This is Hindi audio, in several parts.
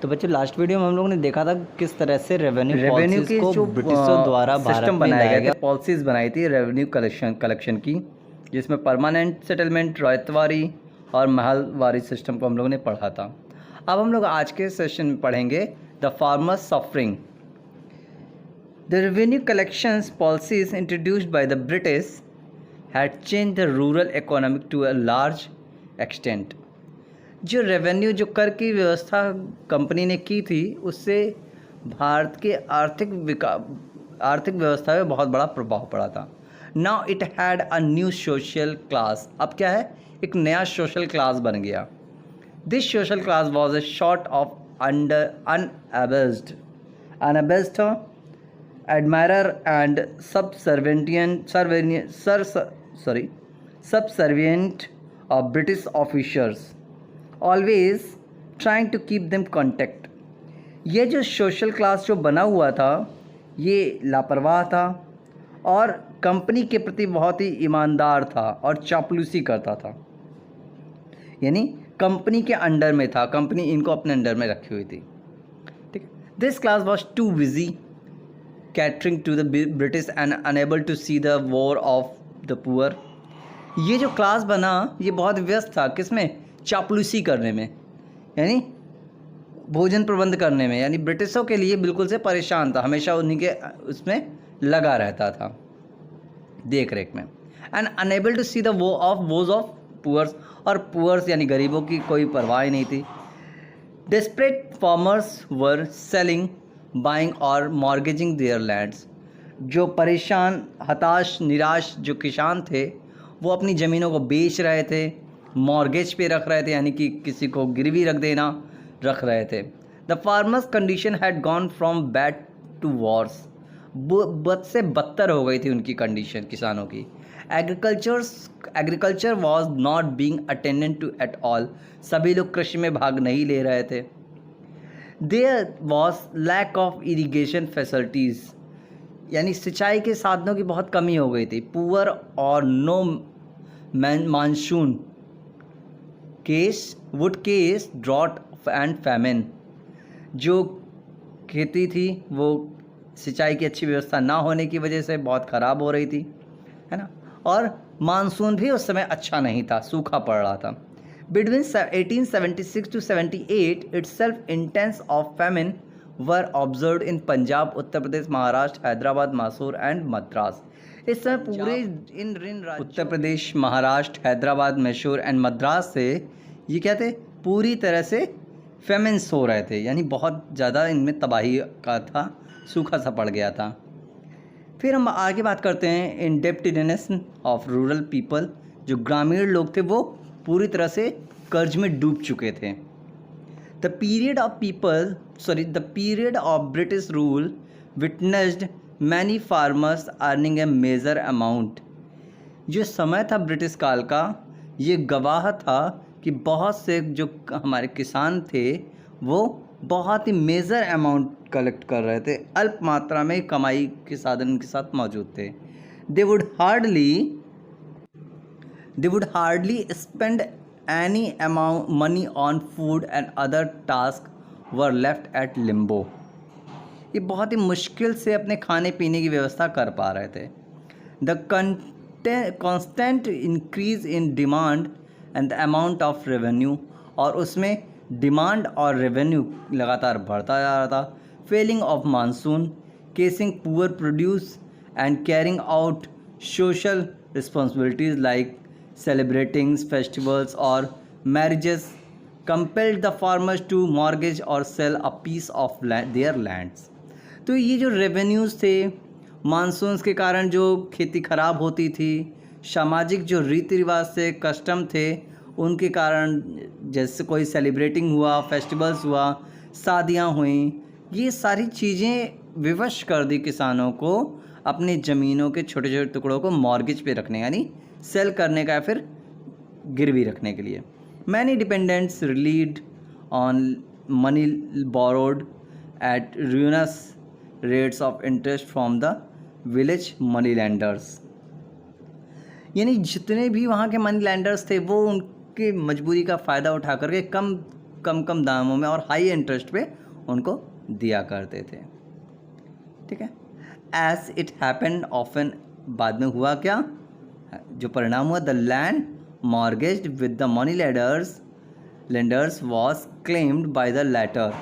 तो बच्चों लास्ट वीडियो में हम लोगों ने देखा था किस तरह से रेवेन्यू रेवेन्यू पॉलिसीज की को जो ब्रिटिशों द्वारा भारत सिस्टम में बनाए लाया गए गया। थे, पॉलिसीज़ बनाई थी रेवेन्यू कलेक्शन की, जिसमें परमानेंट सेटलमेंट, रॉयतवारी और महलवारी सिस्टम को हम लोगों ने पढ़ा था। अब हम लोग आज के सेशन में पढ़ेंगे the farmers suffering. The revenue collections policies introduced by the British had changed the rural economic to a large extent। जो रेवेन्यू जो कर की व्यवस्था कंपनी ने की थी, उससे भारत के आर्थिक व्यवस्था में बहुत बड़ा प्रभाव पड़ा था। Now it had a new social class. अब क्या है, एक नया सोशल क्लास बन गया। This social class was a sort of unabashed admirer and subservient of British officers, always trying to keep them contact। ये जो सोशल क्लास जो बना हुआ था, ये लापरवाह था और कंपनी के प्रति बहुत ही ईमानदार था और चापलूसी करता था। यानी कंपनी के अंडर में था, कंपनी इनको अपने अंडर में रखी हुई थी। ठीक है। This class was too busy catering to the British and unable to see the war of the poor। ये जो क्लास बना, ये बहुत व्यस्त था किसमें, चापलूसी करने में, यानी भोजन प्रबंध करने में, यानी ब्रिटिशों के लिए बिल्कुल से परेशान था, हमेशा उन्हीं के उसमें लगा रहता था, देख रेख में। And unable to see the woes of poors, और पुअर्स यानी गरीबों की कोई परवाह नहीं थी। Desperate farmers were selling, buying और मॉर्गेजिंग देयर लैंड्स। जो परेशान, हताश, निराश जो किसान थे, वो अपनी ज़मीनों को बेच रहे थे, मॉर्गेज पे रख रहे थे, यानी कि किसी को गिरवी रख रहे थे। The farmers condition had gone from bad to worse. बद से बदतर हो गई थी उनकी कंडीशन किसानों की। Agriculture was not being attended to at all. सभी लोग कृषि में भाग नहीं ले रहे थे। There was lack of irrigation facilities, यानी सिंचाई के साधनों की बहुत कमी हो गई थी। पुअर और no monsoon cause would cause drought and famine. जो खेती थी वो सिंचाई की अच्छी व्यवस्था ना होने की वजह से बहुत ख़राब हो रही थी, है ना, और मानसून भी उस समय अच्छा नहीं था, सूखा पड़ रहा था। Between 1876 to 78 itself, intense of famine were observed in Punjab, Uttar Pradesh, Maharashtra, Hyderabad, Mysore and Madras. इस समय पूरे इन उत्तर प्रदेश, महाराष्ट्र, हैदराबाद, मैसूर एंड मद्रास से ये क्या थे, पूरी तरह से फेमिन्स हो रहे थे, यानी बहुत ज़्यादा इनमें तबाही का था, सूखा सा पड़ गया था। फिर हम आगे बात करते हैं इंडेप्टेडनेस ऑफ रूरल पीपल। जो ग्रामीण लोग थे वो पूरी तरह से कर्ज में डूब चुके थे। The period of British rule witnessed many farmers earning a major amount. जो समय था ब्रिटिश काल का, ये गवाह था कि बहुत से जो हमारे किसान थे वो बहुत ही मेजर अमाउंट कलेक्ट कर रहे थे, अल्प मात्रा में कमाई के साधन के साथ मौजूद थे। They would hardly spend any amount money on food and other tasks were left at limbo। ये बहुत ही मुश्किल से अपने खाने पीने की व्यवस्था कर पा रहे थे। The constant increase in demand and the amount of revenue, और उसमें डिमांड और रेवेन्यू लगातार बढ़ता जा रहा था। Failing of monsoon, causing poor produce and carrying out social responsibilities like celebrating festivals or marriages compelled the farmers to mortgage or sell a piece of their lands। तो ये जो रेवेन्यूज़ थे, मानसून्स के कारण जो खेती ख़राब होती थी, सामाजिक जो रीति रिवाज थे, कस्टम थे, उनके कारण जैसे कोई सेलिब्रेटिंग हुआ, फेस्टिवल्स हुआ, शादियाँ हुई, ये सारी चीज़ें विवश कर दी किसानों को अपनी ज़मीनों के छोटे छोटे टुकड़ों को मॉर्गेज पे रखने, यानी सेल करने का या फिर गिरवी रखने के लिए। Many dependents relied on money borrowed at ruinous rates of interest from the village money lenders. यानी जितने भी वहाँ के मनी लैंडर्स थे वो उनकी मजबूरी का फ़ायदा उठा करके कम कम कम दामों में और हाई इंटरेस्ट पे उनको दिया करते थे। ठीक है, एज इट हैपेंड ऑफन, बाद में हुआ क्या, जो परिणाम हुआ, the land mortgaged with the money lenders was claimed by the latter.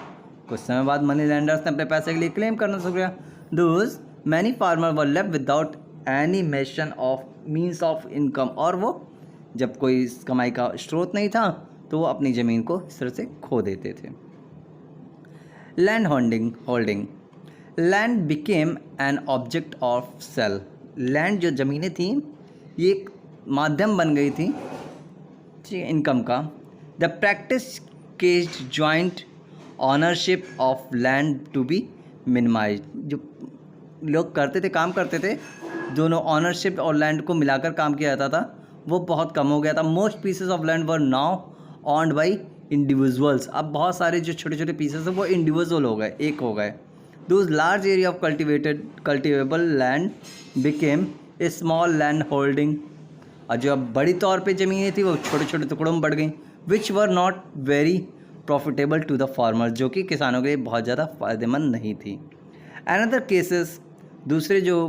कुछ समय बाद मनी लेंडर्स ने अपने पैसे के लिए क्लेम करना शुरू किया। Dooj many farmer were left without any mason of means of income, और वो जब कोई कमाई का स्रोत नहीं था तो वो अपनी ज़मीन को इस तरह से खो देते थे। Land holding land became an object of sale. Land, जो ज़मीनें थी, ये एक माध्यम बन गई थी इनकम का। The practice caused joint ownership of land to be minimize. जो लोग करते थे, काम करते थे, दोनों ऑनरशिप और लैंड को मिलाकर काम किया जाता था, वो बहुत कम हो गया था। Most pieces of land were now owned by individuals. अब बहुत सारे जो छोटे छोटे पीसेस हैं वो इंडिविजुअल हो गए, एक हो गए। Those large area of cultivable land became a small land holding. और जो अब बड़ी तौर पे ज़मीनें थी वो छोटे छोटे टुकड़ों में बढ़ गई, which were not very profitable to the farmer, जो कि किसानों के लिए बहुत ज़्यादा फ़ायदेमंद नहीं थी। अनदर केसेस, दूसरे जो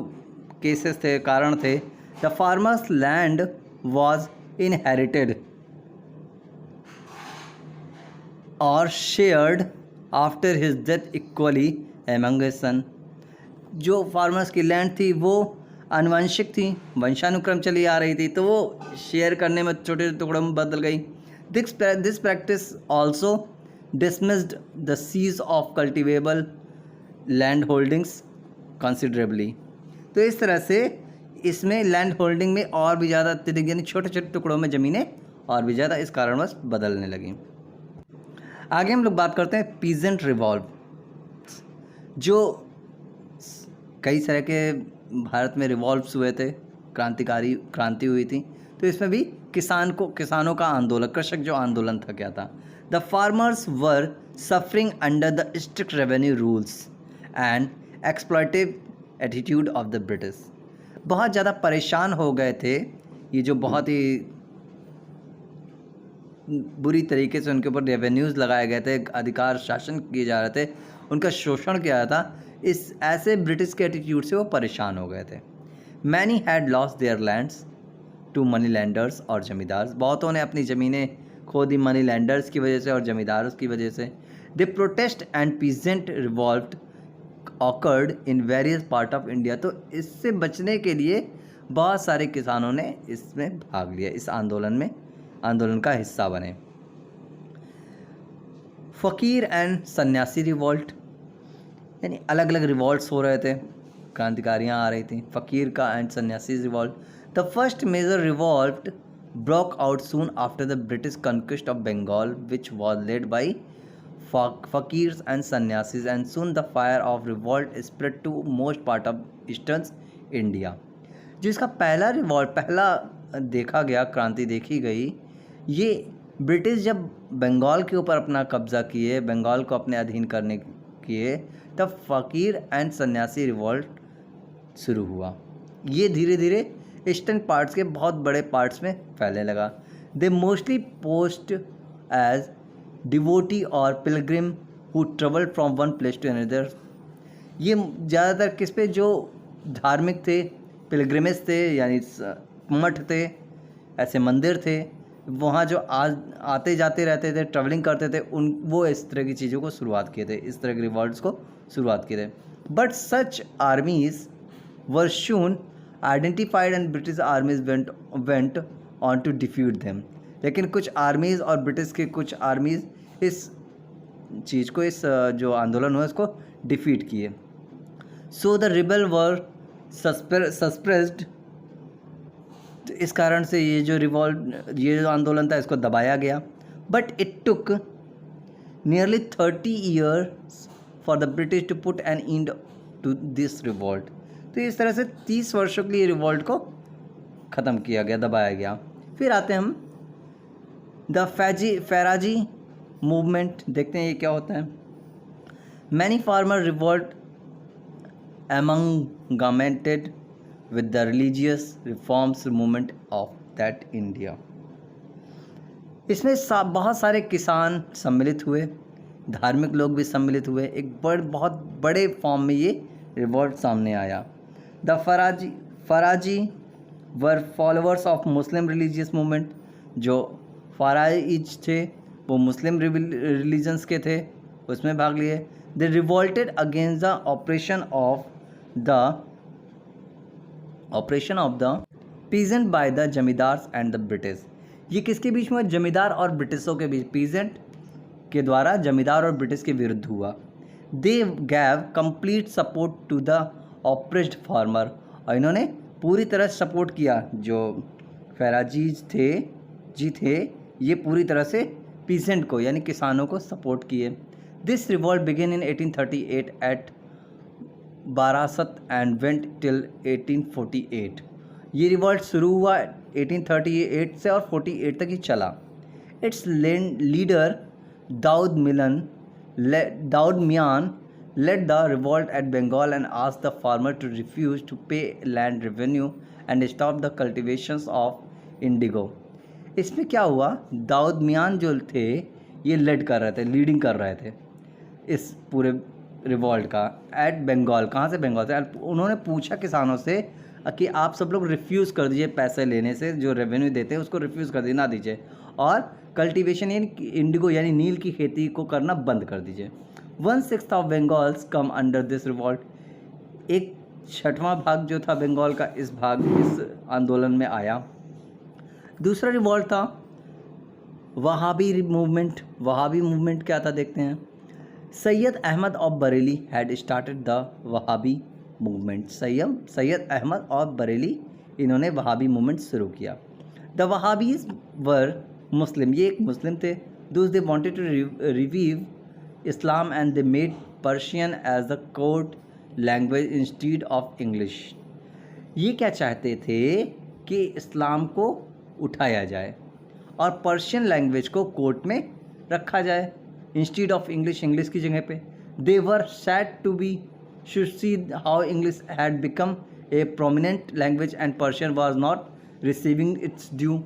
केसेस थे, कारण थे, the farmer's land was inherited और shared after his death equally among his son. जो फार्मर्स की लैंड थी वो आनुवंशिक थी, वंशानुक्रम चली आ रही थी, तो वो शेयर करने में छोटे टुकड़ों में बदल गई। This practice also dismissed the size of cultivable land holdings considerably. तो इस तरह से इसमें लैंड होल्डिंग में और भी ज़्यादा अत्यधिक, यानी छोटे छोटे टुकड़ों में ज़मीनें और भी ज़्यादा इस कारणवश बदलने लगी। आगे हम लोग बात करते हैं पीजेंट रिवॉल्व। जो कई तरह के भारत में रिवॉल्व्स हुए थे, क्रांति हुई थी, तो इसमें भी किसानों का आंदोलन, कृषक जो आंदोलन था, क्या था। The farmers were suffering under the strict revenue rules and exploitative attitude of the British. बहुत ज़्यादा परेशान हो गए थे, ये जो बहुत ही बुरी तरीके से उनके ऊपर रेवेन्यूज़ लगाए गए थे, अधिकार शासन किए जा रहे थे, उनका शोषण किया जाता, इस ऐसे ब्रिटिश के एटीट्यूड से वो परेशान हो गए थे। Many had lost their lands to money lenders और जमींदार्स। बहुतों ने अपनी ज़मीनें खो दी मनी लैंडर्स की वजह से और जमींदारों की वजह से। The protest and peasant revolt occurred in various part of India. तो इससे बचने के लिए बहुत सारे किसानों ने इसमें भाग लिया, इस आंदोलन का हिस्सा बने। फ़कीर एंड सन्यासी रिवॉल्ट, यानी अलग अलग रिवॉल्ट्स हो रहे थे, क्रांतिकारियाँ आ रही थी। फ़कीर का and Sanyasi revolt. The first major revolt broke out soon after the British conquest of Bengal, which was led by fakirs and sannyasis, and soon the fire of revolt spread to most part of eastern India. जिसका पहला देखा गया, क्रांति देखी गई, ये ब्रिटिश जब बंगाल के ऊपर अपना कब्जा किए, बंगाल को अपने अधीन करने किए, तब फ़कीर एंड सन्यासी रिवॉल्ट शुरू हुआ। ये धीरे धीरे ईस्टर्न पार्ट्स के बहुत बड़े पार्ट्स में फैलने लगा। They mostly posed as devotee और pilgrim who travel from one place to another. ये ज़्यादातर किस पे, जो धार्मिक थे, पिलग्रिमेज थे, यानी मठ थे, ऐसे मंदिर थे, वहाँ जो आते जाते रहते थे, ट्रैवलिंग करते थे, वो इस तरह की चीज़ों को शुरुआत किए थे, इस तरह के रिवॉल्ट्स को शुरुआत किए थे। But such armies were soon identified and British armies went on to defeat them. लेकिन कुछ आर्मीज़ और ब्रिटिश के कुछ आर्मीज़ इस चीज़ को, इस जो आंदोलन हुआ, इसको डिफीट किए। सो द रिबल वर सस्प्रेस्ड। तो इस कारण से ये जो आंदोलन था, इसको दबाया गया। But it took nearly 30 years for the British to put an end to this revolt. तो इस तरह से 30 वर्षों के लिए रिवॉल्ट को ख़त्म किया गया, दबाया गया। फिर आते हैं हम द फैराजी मूवमेंट, देखते हैं ये क्या होता है। Many farmer revolt augmented with the religious reforms movement of that India. इसमें बहुत सारे किसान सम्मिलित हुए, धार्मिक लोग भी सम्मिलित हुए। एक बहुत बड़े फॉर्म में ये रिवॉल्ट सामने आया। The फराजी were followers of Muslim religious movement. जो फ़राइज थे वो मुस्लिम रिलीजन्स के थे, उसमें भाग लिए। They revolted against the operation of the peasant by the zamindars and the British. ये किसके बीच में? जमींदार और ब्रिटिशों के बीच, पीजेंट के द्वारा जमींदार और ब्रिटिश के विरुद्ध हुआ। They gave complete support to the oppressed farmer. और इन्होंने पूरी तरह सपोर्ट किया, जो फराजीज थे ये पूरी तरह से पीसेंट को यानी किसानों को सपोर्ट किए। This revolt begin in 1838 at Barasat and went till 1848। ये रिवॉल्ट शुरू हुआ 1838 से और 48 तक ही चला। Its leader Daud Miyan led the revolt at Bengal and asked the farmer to refuse to pay land revenue and stop the cultivations of indigo। इसमें क्या हुआ? दाऊद मियान जो थे ये लीडिंग कर रहे थे इस पूरे रिवॉल्ट का एट बंगाल। कहाँ से? बंगाल से। उन्होंने पूछा किसानों से कि आप सब लोग रिफ्यूज़ कर दीजिए पैसे लेने से, जो रेवेन्यू देते हैं उसको रिफ्यूज़ कर दीजिए, ना दीजिए, और कल्टीवेशन यानी इंडिगो यानी नील की खेती को करना बंद कर दीजिए। 1/6 of Bengal's come under this revolt. 1/6 भाग जो था बंगाल का इस आंदोलन में आया। दूसरा रिवॉल्ट था वहाबी मूवमेंट। वहाबी मूवमेंट क्या था देखते हैं। Syed Ahmad of Bareilly had started the Wahabi movement. Syed Ahmad of Bareilly इन्होंने वहाबी मूवमेंट शुरू किया। The Wahabis were Muslim. ये एक मुस्लिम थे। Those they wanted to revive Islam and they made Persian as the court language instead of English। ये क्या चाहते थे कि इस्लाम को उठाया जाए और पर्शियन लैंग्वेज को कोर्ट में रखा जाए इंस्टीड ऑफ इंग्लिश, इंग्लिश की जगह पे। They were sad to be should see how English had become a prominent language and Persian was not receiving its due.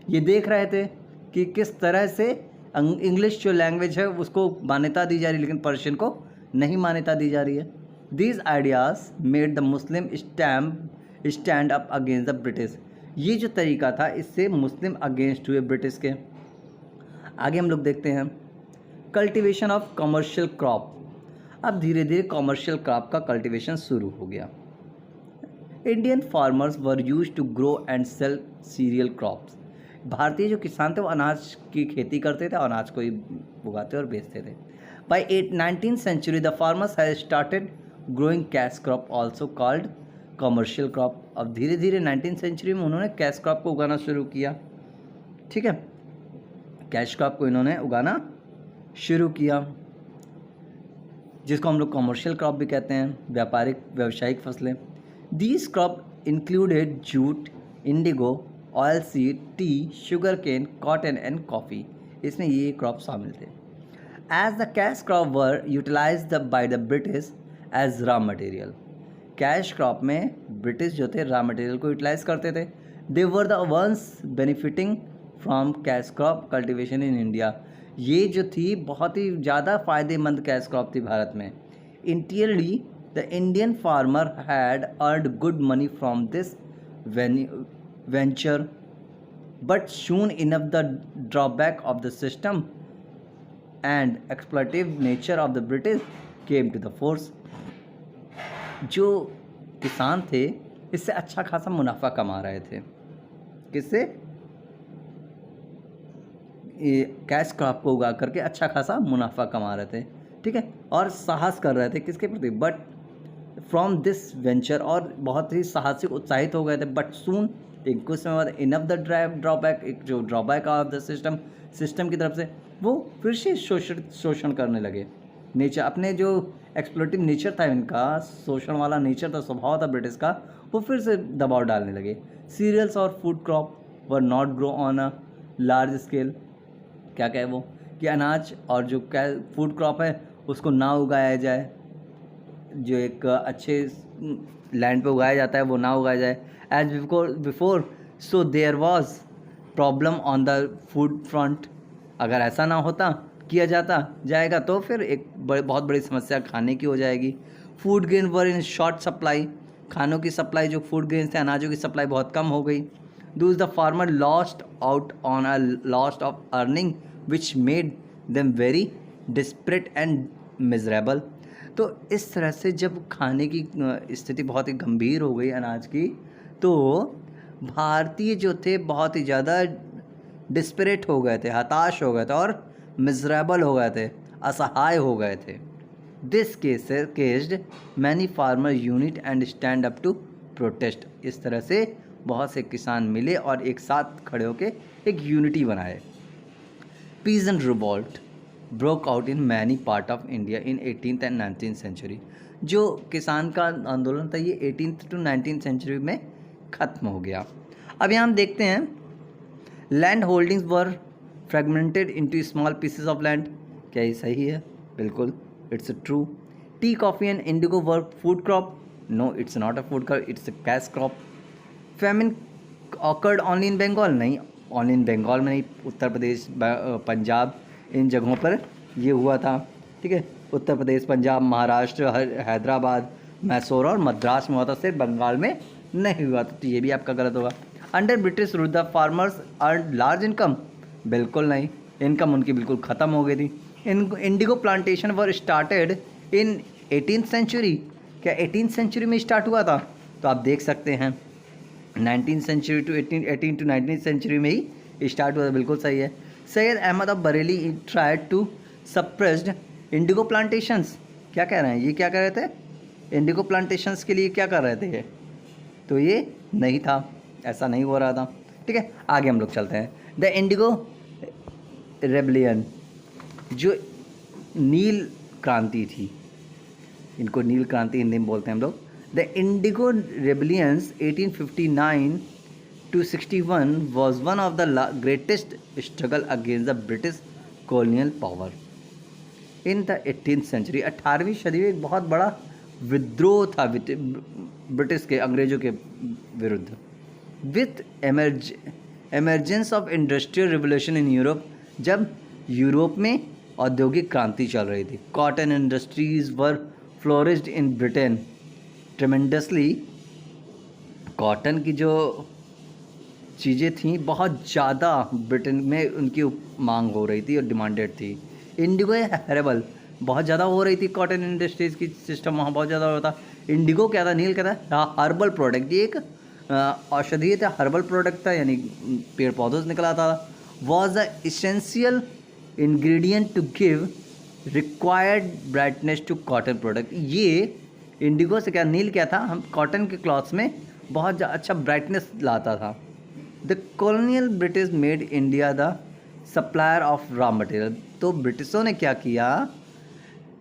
ये देख रहे थे कि किस तरह से इंग्लिश जो लैंग्वेज है उसको मान्यता दी जा रही है लेकिन पर्शियन को नहीं मान्यता दी जा रही है। These ideas made the Muslim stand up against the British. ये जो तरीका था इससे मुस्लिम अगेंस्ट हुए ब्रिटिश के। आगे हम लोग देखते हैं कल्टीवेशन ऑफ कमर्शियल क्रॉप। अब धीरे धीरे कमर्शियल क्रॉप का कल्टीवेशन शुरू हो गया। Indian farmers were used to grow and sell cereal crops. भारतीय जो किसान थे वो अनाज की खेती करते थे, अनाज को ही उगाते और बेचते थे। By 19th century the farmers has started growing cash crop also called commercial crop. अब धीरे धीरे 19th सेंचुरी में उन्होंने कैश क्रॉप को उगाना शुरू किया। ठीक है, कैश क्रॉप को इन्होंने उगाना शुरू किया जिसको हम लोग कमर्शियल क्रॉप भी कहते हैं, व्यावसायिक फसलें। These crop included jute, indigo, oil seed, tea, sugar cane, cotton and coffee. इसमें ये क्रॉप शामिल थे। As the cash crop were utilized by the British as raw material. Cash crop में ब्रिटिश जो थे रॉ मटेरियल को यूटिलाइज करते थे। They were the ones benefiting from cash crop cultivation in India. ये जो थी बहुत ही ज़्यादा फ़ायदेमंद कैश क्रॉप थी भारत में। Interiorly the Indian farmer had earned good money from this venture, but soon enough the drawback of the system and exploitative nature of the British came to the force। जो किसान थे इससे अच्छा खासा मुनाफा कमा रहे थे। किससे? ये कैश क्रॉप को उगा करके अच्छा खासा मुनाफा कमा रहे थे। ठीक है, और साहस कर रहे थे किसके प्रति? बट फ्रॉम दिस वेंचर, और बहुत ही साहसिक उत्साहित हो गए थे। बट सून, एक कुछ समय बाद, इनफ द ड्रॉबैक, एक जो ड्रॉबैक ऑफ द सिस्टम की तरफ से वो फिर से शोषण करने लगे। नेचर, अपने जो एक्सप्लोटिव नेचर था इनका, शोषण वाला नेचर था, स्वभाव था ब्रिटिश का, वो फिर से दबाव डालने लगे। सीरियल्स और food crop were not grow on a large scale. क्या कहे वो कि अनाज और जो फूड क्रॉप है उसको ना उगाया जाए, जो एक अच्छे लैंड पे उगाया जाता है वो ना उगाया जाए। As before so there was problem on the food front. अगर ऐसा ना होता किया जाएगा तो फिर एक बहुत बड़ी समस्या खाने की हो जाएगी। Food grain were in short supply, खानों की सप्लाई जो फूड ग्रेन थे, अनाजों की सप्लाई बहुत कम हो गई। दूस the farmer lost out on a lost of earning which made them very desperate and miserable. तो इस तरह से जब खाने की स्थिति बहुत ही गंभीर हो गई अनाज की, तो भारतीय जो थे बहुत ही ज़्यादा डिस्परेट हो गए थे, हताश हो गए थे और मिजरेबल हो गए थे, असहाय हो गए थे। This caused many farmer unite and stand up to protest. इस तरह से बहुत से किसान मिले और एक साथ खड़े होकर एक यूनिटी बनाए। Peasant revolt broke out in many part of India in 18th and 19th century. जो किसान का आंदोलन था ये 18th to 19th सेंचुरी में ख़त्म हो गया। अब यहाँ हम देखते हैं land holdings were fragmented into small pieces of land. क्या ये सही है? बिल्कुल, it's true. Tea, coffee and indigo were food crop. No, it's not a food crop, it's a cash crop. Famine occurred only in Bengal. नहीं, ओनली इन बंगाल में नहीं, उत्तर प्रदेश, पंजाब, इन जगहों पर ये हुआ था। ठीक है, उत्तर प्रदेश, पंजाब, महाराष्ट्र, हैदराबाद, मैसूर और मद्रास में हुआ था, सिर्फ बंगाल में नहीं हुआ था। तो ये भी आपका गलत होगा। Under British rule the farmers earn large income. बिल्कुल नहीं, इनकम उनकी बिल्कुल ख़त्म हो गई थी। Indigo plantation were started in 18th century. क्या 18th सेंचुरी में स्टार्ट हुआ था? तो आप देख सकते हैं 19th century to 18 to 19th century में ही स्टार्ट हुआ था। बिल्कुल सही है। Syed Ahmad of Bareilly tried to suppressed indigo plantations. क्या कह रहे हैं? ये क्या कह रहे थे? इंडिगो प्लांटेशंस के लिए क्या कर रहे थे ये? तो ये नहीं था, ऐसा नहीं हो रहा था। ठीक है, आगे हम लोग चलते हैं। द इंडिगो रेबलियन, जो नील क्रांति थी, इनको नील क्रांति हिंदी में बोलते हैं हम लोग। The indigo rebellions 1859 to 61 was one of the greatest struggle against the British colonial power in the 18th century। 18वीं सदी में एक बहुत बड़ा विद्रोह था ब्रिटिश के, अंग्रेजों के विरुद्ध। With emergence of industrial revolution in Europe, जब यूरोप में औद्योगिक क्रांति चल रही थी। Cotton industries were flourished in Britain tremendously. Cotton की जो चीज़ें थी बहुत ज़्यादा ब्रिटेन में उनकी मांग हो रही थी और डिमांडेड थी। इंडिगो हेरेबल, बहुत ज़्यादा हो रही थी कॉटन इंडस्ट्रीज़ की सिस्टम वहाँ बहुत ज़्यादा होता। इंडिगो क्या था? नील क्या था? हर्बल प्रोडक्ट, ये एक औषधीय था, हर्बल प्रोडक्ट था, यानी पेड़ पौधों से निकला था। Was the essential ingredient to give required brightness to cotton product. ये इंडिगो से क्या, नील क्या था? हम कॉटन के क्लॉथ्स में बहुत अच्छा ब्राइटनेस लाता था। The colonial British made India the supplier of raw material. तो ब्रिटिशों ने क्या किया?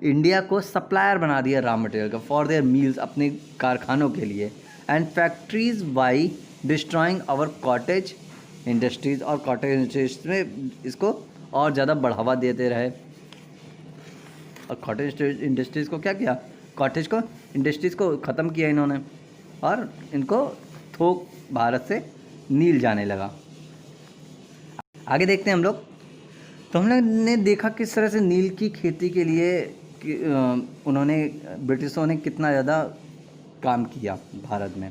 इंडिया को सप्लायर बना दिया रॉ मटेरियल का, फॉर देयर मील्स, अपने कारखानों के लिए। And factories by destroying our cottage industries, और कॉटेज इंडस्ट्रीज में इसको और ज़्यादा बढ़ावा देते रहे। और कॉटेज इंडस्ट्रीज़ को क्या किया? कॉटेज को इंडस्ट्रीज़ को ख़त्म किया इन्होंने, और इनको थोक भारत से नील जाने लगा। आगे देखते हैं हम लोग। तो हम लोग ने देखा किस तरह से नील की खेती के लिए उन्होंने, ब्रिटिशों ने कितना ज़्यादा काम किया भारत में।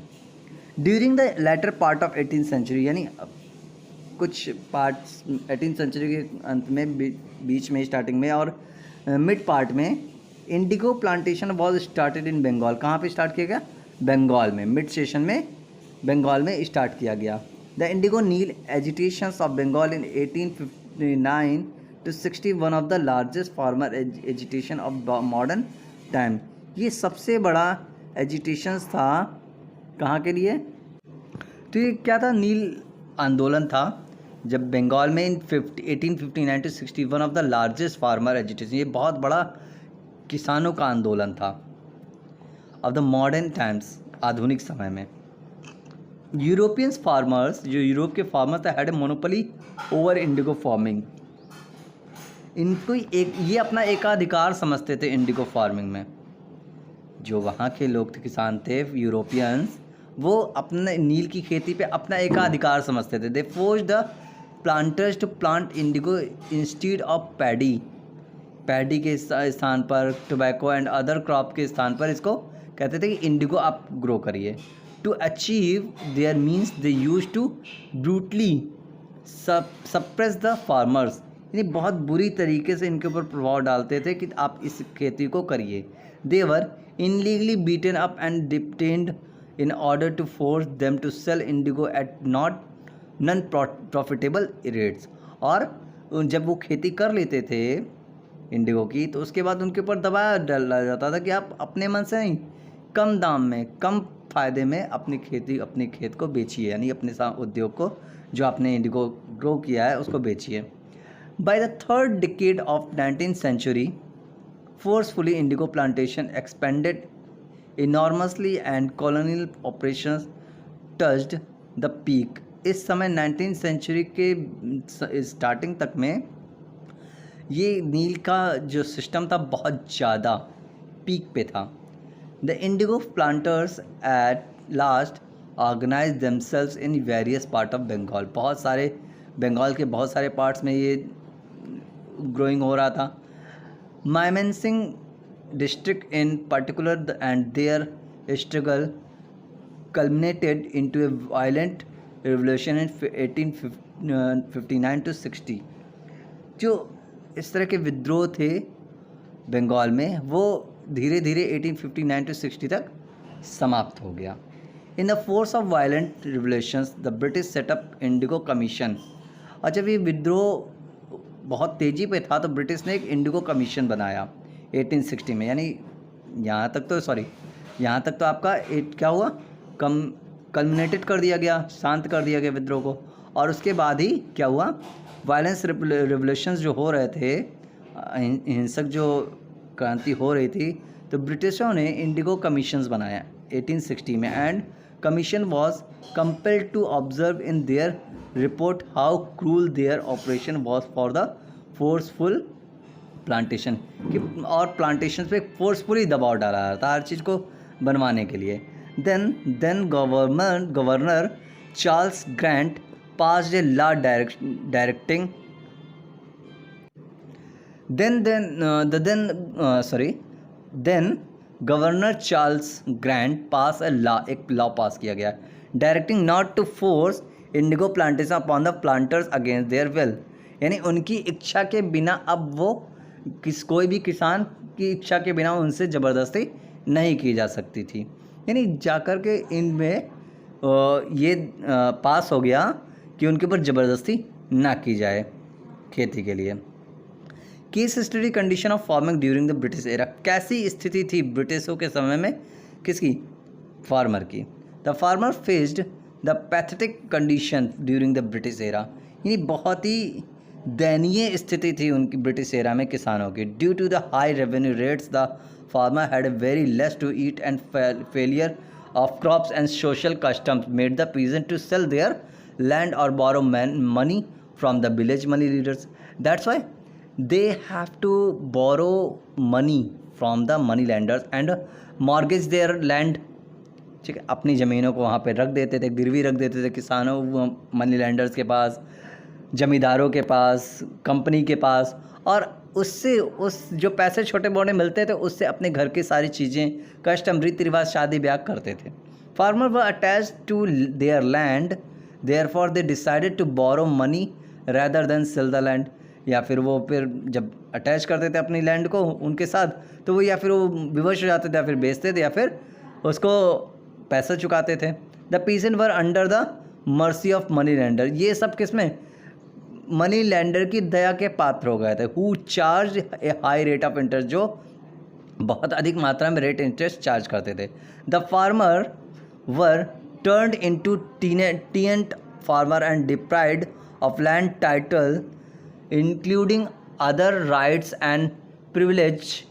During the latter part of 18th century, यानी कुछ पार्ट्स 18th सेंचुरी के अंत में, बीच में, स्टार्टिंग में और मिड पार्ट में, indigo plantation was started in Bengal. कहाँ पे स्टार्ट किया गया? बंगाल में। मिड सेशन में बंगाल में स्टार्ट किया गया। द इंडिगो नील agitations of Bengal in 1859 to 60 one of the largest farmer agitation of modern time. ये सबसे बड़ा एजिटेशंस था कहाँ के लिए? तो ये क्या था? नील आंदोलन था जब बंगाल में इन 1859 to 60 one of the largest farmer agitation. ये बहुत बड़ा किसानों का आंदोलन था ऑफ द मॉडर्न टाइम्स, आधुनिक समय में। यूरोपियंस फार्मर्स, जो यूरोप के फार्मर थे, had a monopoly over Indigo farming. इनको ये अपना एकाधिकार समझते थे इंडिगो फार्मिंग में। जो वहाँ के लोग थे, किसान थे, यूरोपियंस, वो अपने नील की खेती पे अपना एकाधिकार समझते थे। They forced the planters to plant indigo instead of paddy, paddy के स्थान पर टोबैको एंड अदर क्रॉप के स्थान पर इसको कहते थे कि इंडिगो आप ग्रो करिए। To achieve their means they use to brutally suppress the farmers, यानी बहुत बुरी तरीके से इनके ऊपर प्रभाव डालते थे कि आप इस खेती को करिए। They were illegally beaten up and detained in order to force them to sell indigo at not non profitable rates। और जब वो खेती कर लेते थे इंडिगो की तो उसके बाद उनके ऊपर दबाव डाला जाता था कि आप अपने मन से नहीं, कम दाम में कम फ़ायदे में अपनी खेत को बेचिए, यानी अपने उद्योग को जो आपने इंडिगो ग्रो किया है उसको बेचिए। By the third decade of 19th century forcefully indigo plantation expanded enormously and colonial operations touched the peak। इस समय 19th सेंचुरी के स्टार्टिंग तक में ये नील का जो सिस्टम था बहुत ज़्यादा पीक पे था। The indigo planters at last organize themselves in various part of Bengal, बहुत सारे बंगाल के बहुत सारे पार्ट्स में ये ग्रोइंग हो रहा था। मायमेंसिंग district in particular and their struggle culminated into a violent revolution in 1859 to 60। जो इस तरह के विद्रोह थे बंगाल में वो धीरे धीरे 1859 to 60 तक समाप्त हो गया। In the force of violent revolutions the British setup Indigo commission. और जब ये विद्रोह बहुत तेज़ी पे था तो ब्रिटिश ने एक इंडिगो कमीशन बनाया 1860 में, यानी यहाँ तक तो आपका क्या हुआ, कल्मिनेटेड कर दिया गया, शांत कर दिया गया विद्रोह को। और उसके बाद ही क्या हुआ, वायलेंस रिवोल्यूशंस जो हो रहे थे, हिंसक जो क्रांति हो रही थी, तो ब्रिटिशों ने इंडिगो कमीशंस बनाया 1860 में। And commission was compelled to observe in their report how cruel their operation was for the forceful plantation, कि और प्लांटेशन पे फोर्सफुली दबाव डाला रहा था हर चीज़ को बनवाने के लिए। Then governor Charles Grant passed a law directing then governor Charles Grant pass a law, एक लॉ पास किया गया directing not to force indigo plantation upon the planters against their will, यानी उनकी इच्छा के बिना अब वो कोई भी किसान की इच्छा के बिना उनसे ज़बरदस्ती नहीं की जा सकती थी। यानी जाकर के इनमें ये पास हो गया कि उनके ऊपर ज़बरदस्ती ना की जाए खेती के लिए। Case study condition of farming during the British era, कैसी स्थिति थी ब्रिटिशों के समय में, किसकी, फार्मर की। The farmer faced the pathetic condition during the British era, यानी बहुत ही दयनीय स्थिति थी उनकी ब्रिटिश एरा में किसानों की। Due to the high revenue rates the farmer had very less to eat and failure of crops and social customs made the peasant to sell their land और borrow money from the village money leaders. That's why they have to borrow money from the money lenders and mortgage their land. ठीक है, अपनी ज़मीनों को वहाँ पे रख देते थे, गिरवी रख देते थे किसानों मनी लैंडर्स के पास, जमींदारों के पास, कंपनी के पास, और उससे उस जो पैसे छोटे मोटे मिलते थे उससे अपने घर की सारी चीज़ें, कस्टम, रीति रिवाज, शादी ब्याह करते थे। Farmer were attach to their land, therefore they decided to borrow money rather than sell the land. या फिर वो फिर जब अटैच करते थे अपनी लैंड को उनके साथ, तो वो या फिर वो विवश हो जाते थे या फिर बेचते थे या फिर उसको पैसा चुकाते थे। The peasant were under the mercy of money lender, ये सब किसमें, मनी लैंडर की दया के पात्र हो गए थे। Who charge A high rate of interest, जो बहुत अधिक मात्रा में रेट इंटरेस्ट चार्ज करते थे। The farmer were turned into tenant farmer and deprived of land title including other rights and privilege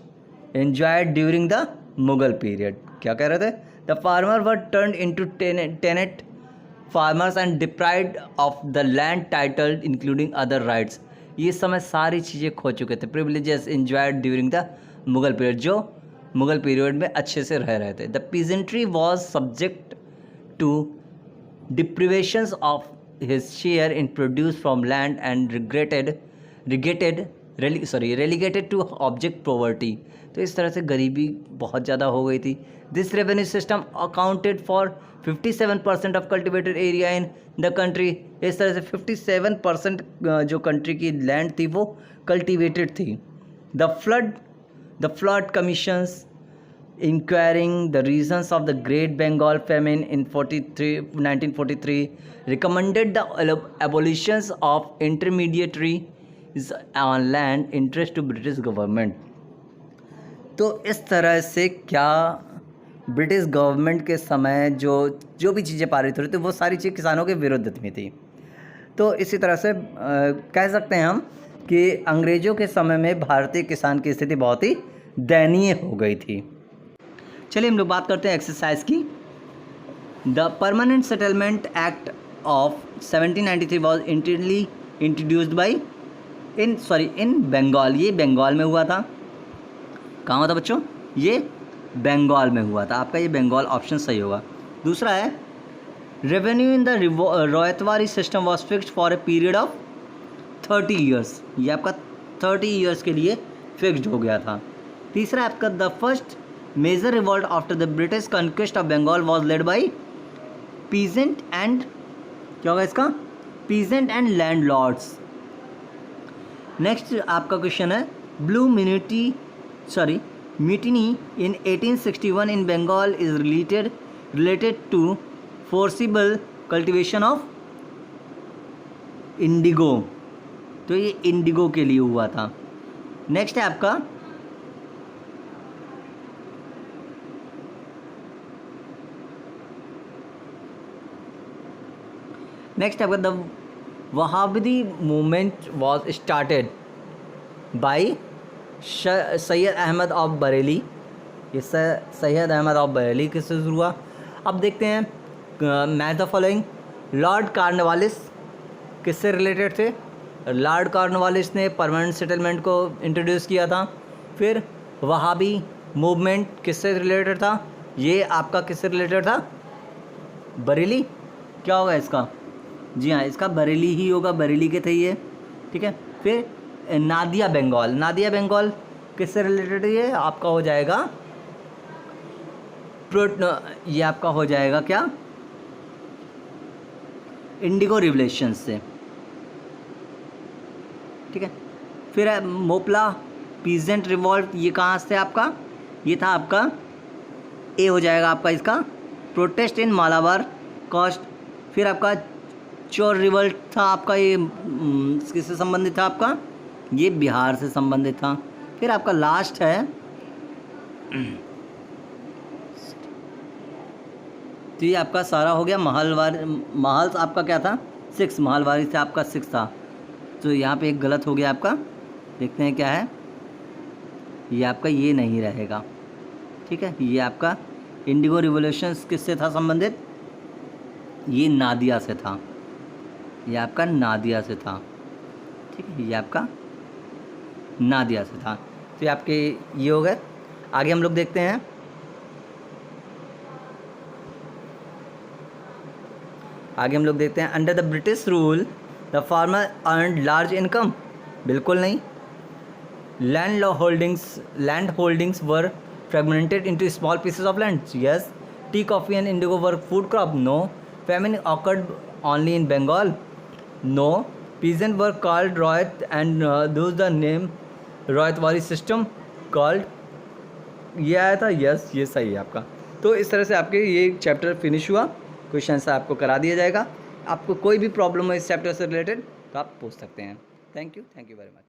enjoyed during the Mughal period. क्या कह रहे थे, the farmer were turned into tenant farmers and deprived of the land title including other rights. ये समय सारी चीज़ें खो चुके थे। Privileges enjoyed during the Mughal period, जो मुगल पीरियड में अच्छे से रह रहे थे। The peasantry was subject to deprivations of his share in produce from land and relegated to object poverty. तो इस तरह से गरीबी बहुत ज़्यादा हो गई थी. This revenue system accounted for 57% of cultivated area in the country. इस तरह से 57% जो कंट्री की लैंड थी वो कल्टिवेटेड थी. The flood commissions inquiring the reasons of the Great Bengal famine in 1943 recommended the abolition of intermediaries on land interest to British government. तो इस तरह से क्या ब्रिटिश गवर्नमेंट के समय जो भी चीज़ें पारित हो रही थी वो सारी चीज़ किसानों के विरुद्ध में थी. तो इसी तरह से कह सकते हैं हम कि अंग्रेज़ों के समय में भारतीय किसान की स्थिति बहुत ही दयनीय हो गई थी. चलिए हम लोग बात करते हैं एक्सरसाइज की. The permanent settlement act of 1793 was introduced by in Bengal. ये बंगाल में हुआ था. कहाँ हुआ था बच्चों? ये बंगाल में हुआ था. आपका ये बंगाल ऑप्शन सही होगा. दूसरा है revenue in the ryotwari system was fixed for a period of 30 years. ये आपका 30 ईयर्स के लिए फिक्स्ड हो गया था. तीसरा है आपका the first major revolt after the British conquest of Bengal was led by peasant and क्या होगा इसका? Peasant and land lords. Next आपका क्वेश्चन है blue mutiny in 1861 in Bengal is related to forcible cultivation of indigo. तो ये इंडिगो के लिए हुआ था. नेक्स्ट है आपका the Wahabi movement was started by Syed Ahmad of Bareilly. ये सैयद अहमद ऑफ बरेली किससे शुरू हुआ? अब देखते हैं match the following. Lord Cornwallis किससे रिलेटेड थे? लॉर्ड कॉर्नवालिस ने परमानेंट सेटलमेंट को इंट्रोड्यूस किया था. फिर वहाबी मूवमेंट किससे रिलेटेड था? ये आपका किससे रिलेटेड था? बरेली. क्या होगा इसका? जी हाँ, इसका बरेली ही होगा. बरेली के थे ये. ठीक है. फिर नादिया बंगाल किससे रिलेटेड है? ये आपका हो जाएगा ये आपका हो जाएगा क्या? इंडिगो रिवोल्यूशन से. ठीक है. फिर है मोपला पीजेंट रिवॉल्ट. ये कहाँ से आपका? ये था आपका ए हो जाएगा आपका इसका प्रोटेस्ट इन मालाबार कॉस्ट. फिर आपका चोर रिवोल्ट था आपका. ये किससे संबंधित था आपका? ये बिहार से संबंधित था. फिर आपका लास्ट है तो ये आपका सारा हो गया महल आपका क्या था? 6. महलवारी से आपका 6 था. तो यहाँ पे एक गलत हो गया आपका. देखते हैं क्या है. ये आपका ये नहीं रहेगा. ठीक है. ये आपका इंडिगो रिवोल्यूशन किससे था संबंधित? ये नादिया से था. ये आपका नादिया से था. ठीक है. ये आपका नादिया से था. तो ये आपके ये हो गए. आगे हम लोग देखते हैं. Under the British rule the farmer earned large income. बिल्कुल नहीं. Land holdings were fragmented into small pieces of land. Yes. Tea, coffee and indigo were food crop. No. Famine occurred only in Bengal. No. Peasant were called ryot and those the name ryotwari system called. ये आया था. यस, ये सही है आपका. तो इस तरह से आपके ये चैप्टर फिनिश हुआ. क्वेश्चन आंसर आपको करा दिया जाएगा. आपको कोई भी प्रॉब्लम हो इस चैप्टर से रिलेटेड तो आप पूछ सकते हैं. Thank you very much.